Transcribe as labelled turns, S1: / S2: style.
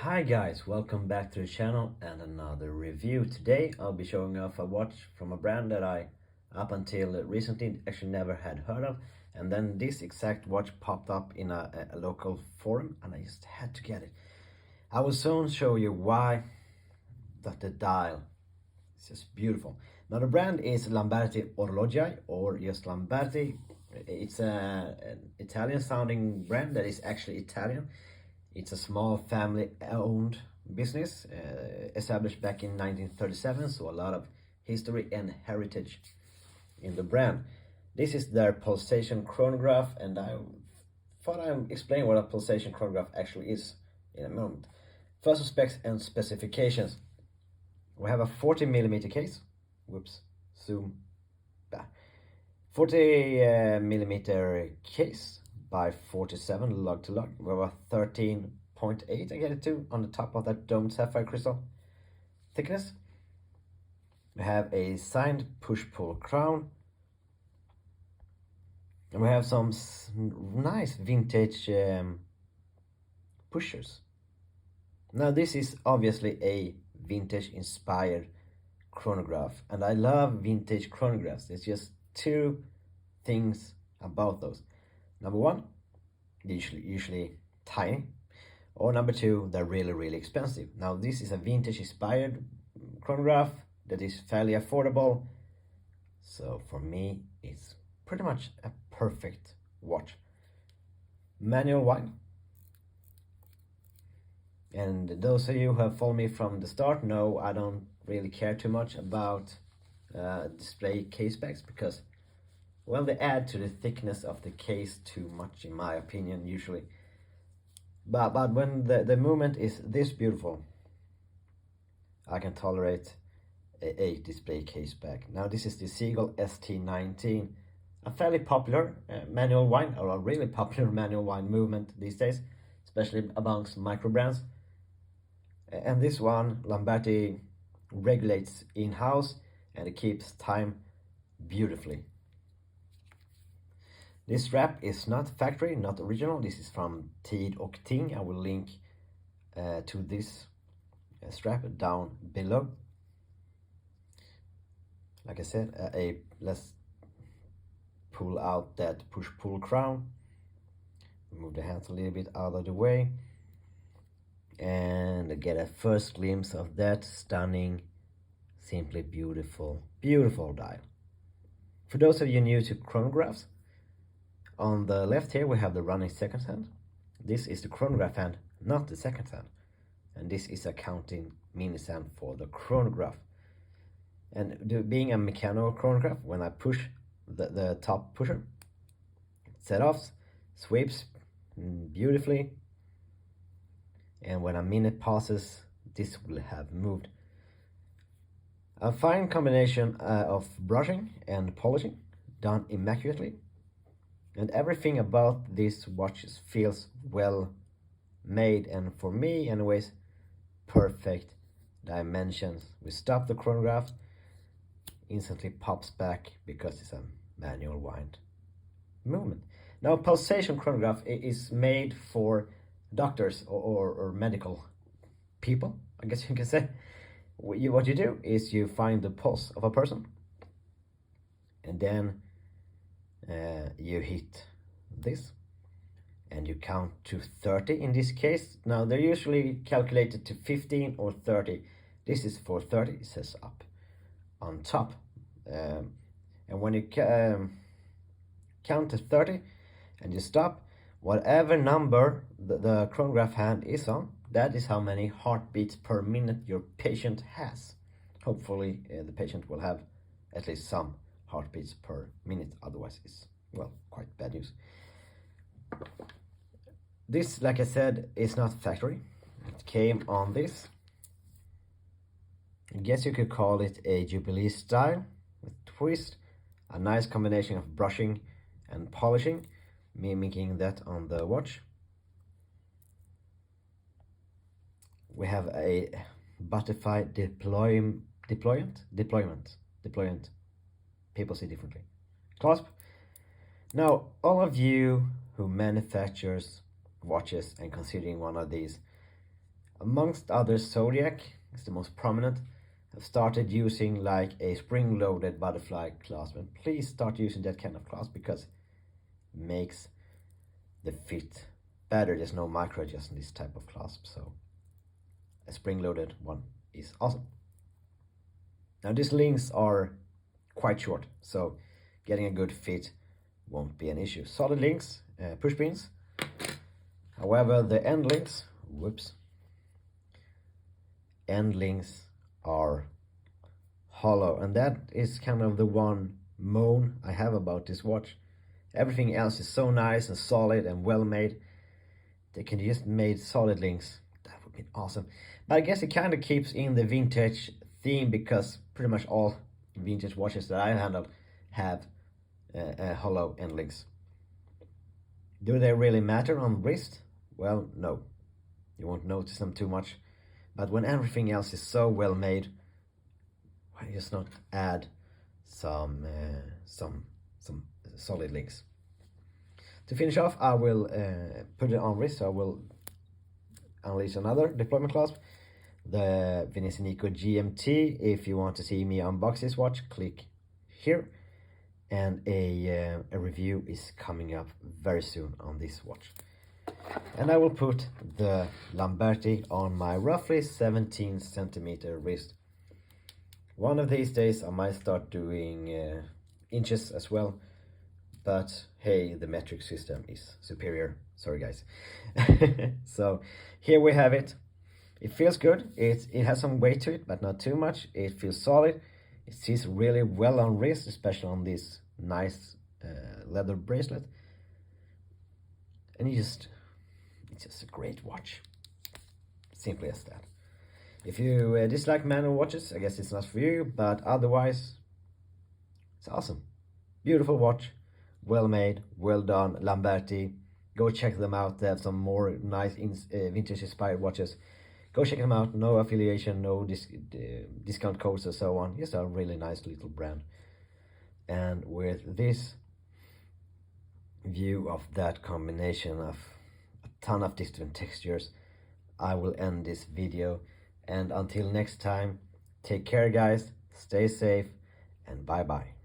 S1: Hi guys, welcome back to the channel and another review. Today I'll be showing off a watch from a brand that I up until recently actually never had heard of, and then this exact watch popped up in a local forum and I just had to get it. I will soon show you why. That the dial is just beautiful. Now the brand is LAmberti Orologi, or just LAmberti. It's an Italian sounding brand that is actually Italian. It's a small family-owned business established back in 1937, so a lot of history and heritage in the brand. This is their Pulsation Chronograph, and I thought I'd explain what a Pulsation Chronograph actually is in a moment. First, specs and specifications. We have a 40mm case. Whoops, zoom back. 40mm case by 47 lug to lug. We have a 13.8 I get it to on the top of that domed sapphire crystal thickness. We have a signed push-pull crown, and we have some nice vintage pushers. Now this is obviously a vintage inspired chronograph, and I love vintage chronographs. It's just two things about those. Number one, usually tiny, or number two, they're really expensive. Now this is a vintage inspired chronograph that is fairly affordable, so for me it's pretty much a perfect watch. Manual wind, and those of you who have followed me from the start know I don't really care too much about display case specs, because well, they add to the thickness of the case too much, in my opinion, usually. But when the movement is this beautiful, I can tolerate a display case spec. Now this is the Seagull ST19, a fairly popular manual wind, or a really popular manual wind movement these days, especially amongst micro brands. And this one, LAmberti regulates in-house, and it keeps time beautifully. This strap is not factory, not original. This is from Tid och Ting. I will link to this strap down below. Like I said, let's pull out that push-pull crown. Move the hands a little bit out of the way, and get a first glimpse of that stunning, simply beautiful dial. For those of you new to chronographs, on the left here we have the running second hand. This is the chronograph hand, not the second hand. And this is a counting mini stand for the chronograph. And being a mechanical chronograph, when I push the top pusher, it set off, sweeps beautifully. And when a minute passes, this will have moved. A fine combination of brushing and polishing, done immaculately. And everything about this watch feels well made, and for me anyways, perfect dimensions. We stop the chronograph, instantly pops back because it's a manual wind movement. Now Pulsation Chronograph is made for doctors or medical people, I guess you can say. What you do is you find the pulse of a person, and then you hit this and you count to 30 in this case. Now they're usually calculated to 15 or 30. This is for 30, it says up on top. And when you count to 30 and you stop, whatever number the chronograph hand is on, that is how many heartbeats per minute your patient has. Hopefully the patient will have at least some heartbeats per minute, otherwise it's, well, quite bad news. This, like I said, is not factory. It came on this. I guess you could call it a Jubilee style with twist, a nice combination of brushing and polishing, mimicking that on the watch. We have a butterfly deployment. People see differently. Clasp. Now, all of you who manufactures watches and considering one of these, amongst others, Zodiac is the most prominent, have started using like a spring-loaded butterfly clasp. And please start using that kind of clasp because it makes the fit better. There's no micro adjust in this type of clasp, so a spring-loaded one is awesome. Now these links are quite short, so getting a good fit won't be an issue. Solid links, push pins. However, the end links, end links are hollow, and that is kind of the one moan I have about this watch. Everything else is so nice and solid and well made. They can just made solid links. That would be awesome. But I guess it kind of keeps in the vintage theme because pretty much all vintage watches that I handle have hollow end links. Do they really matter on wrist? Well, no. You won't notice them too much. But when everything else is so well made, why just not add some solid links? To finish off, I will put it on wrist, so I will unleash another deployment clasp, the Venice Nico GMT. If you want to see me unbox this watch, click here. And a review is coming up very soon on this watch. And I will put the LAmberti on my roughly 17 centimeter wrist. One of these days I might start doing inches as well, but hey, the metric system is superior. Sorry guys. So here we have it. It feels good. It has some weight to it, but not too much. It feels solid. It sits really well on wrist, especially on this nice leather bracelet. And it's just a great watch. Simply as that. If you dislike manual watches, I guess it's not for you, but otherwise, it's awesome. Beautiful watch, well made, well done, LAmberti. Go check them out. They have some more nice vintage inspired watches. Go check them out. No affiliation, no discount codes or so on. Just a really nice little brand. And with this view of that combination of a ton of different textures, I will end this video. And until next time, take care guys, stay safe, and bye bye.